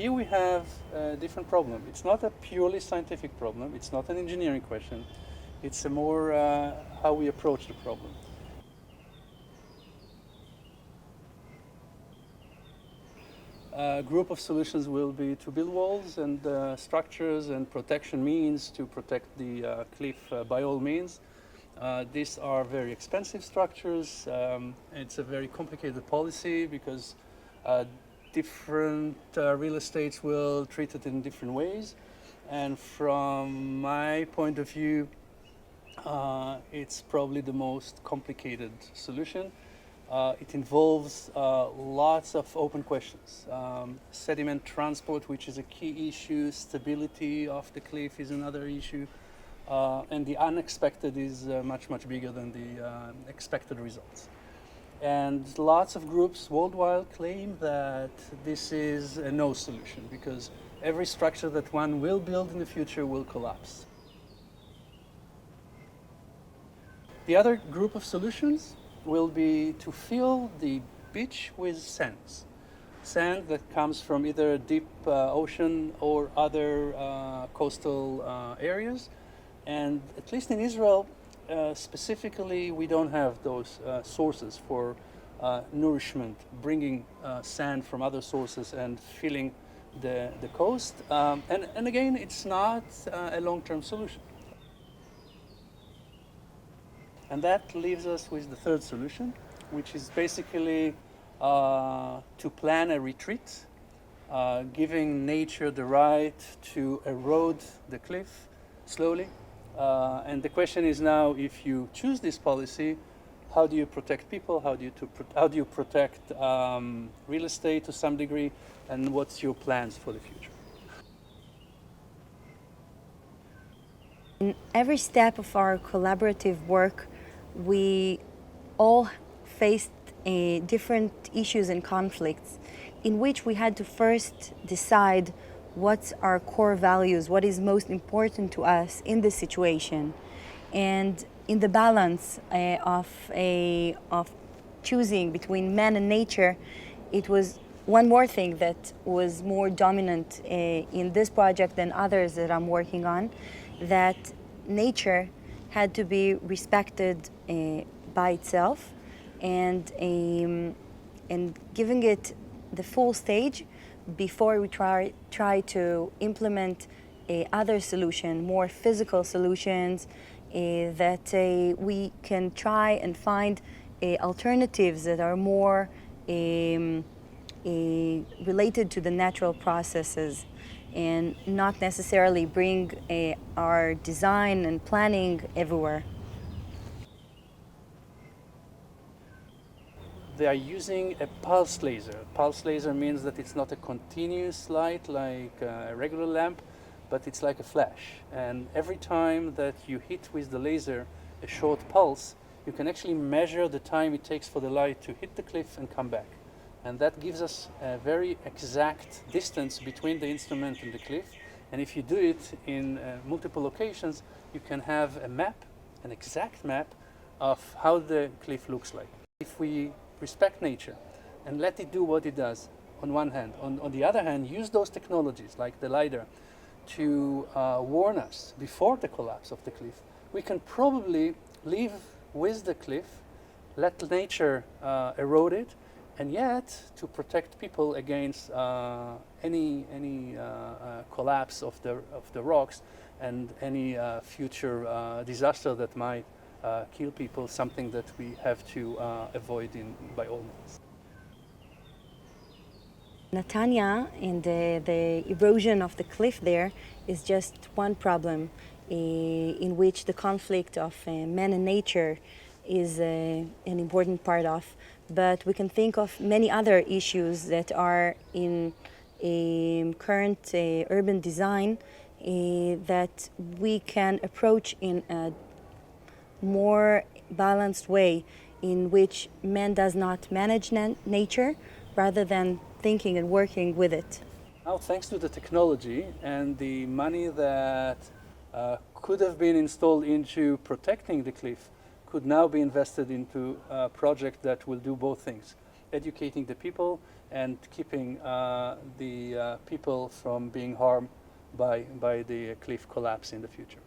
Here we have a different problem. It's not a purely scientific problem. It's not an engineering question. It's a more how we approach the problem. A group of solutions will be to build walls and structures and protection means to protect the cliff by all means. These are very expensive structures. It's a very complicated policy because different real estates will treat it in different ways. And from my point of view, it's probably the most complicated solution. It involves lots of open questions. Sediment transport, which is a key issue, stability of the cliff is another issue, and the unexpected is much bigger than the expected results. And lots of groups worldwide claim that this is a no solution because every structure that one will build in the future will collapse. The other group of solutions will be to fill the beach with sands. Sand that comes from either deep ocean or other coastal areas. And at least in Israel, specifically, we don't have those sources for nourishment, bringing sand from other sources and filling the coast. And again, it's not a long-term solution. And that leaves us with the third solution, which is basically to plan a retreat, giving nature the right to erode the cliff slowly. And the question is now, if you choose this policy, how do you protect people? How do you protect real estate to some degree? And what's your plans for the future? In every step of our collaborative work, we all faced different issues and conflicts in which we had to first decide what's our core values, what is most important to us in this situation. And in the balance of choosing between man and nature, it was one more thing that was more dominant in this project than others that I'm working on, that nature had to be respected by itself and giving it the full stage before we try to implement other solution, more physical solutions that we can try and find alternatives that are more related to the natural processes and not necessarily bring our design and planning everywhere. They are using a pulse laser. Pulse laser means that it's not a continuous light like a regular lamp, but it's like a flash. And every time that you hit with the laser a short pulse, you can actually measure the time it takes for the light to hit the cliff and come back. And that gives us a very exact distance between the instrument and the cliff. And if you do it in multiple locations, you can have a map, an exact map of how the cliff looks like. If we respect nature and let it do what it does, on one hand. On the other hand, use those technologies like the LiDAR to warn us before the collapse of the cliff. We can probably live with the cliff, let nature erode it, and yet to protect people against any collapse of the rocks and any future disaster that might kill people, something that we have to avoid by all means. Netanya and the erosion of the cliff there is just one problem in which the conflict of man and nature is an important part of. But we can think of many other issues that are in current urban design that we can approach in a more balanced way in which man does not manage nature rather than thinking and working with it. Now, thanks to the technology and the money that could have been installed into protecting the cliff could now be invested into a project that will do both things. educating the people and keeping the people from being harmed by the cliff collapse in the future.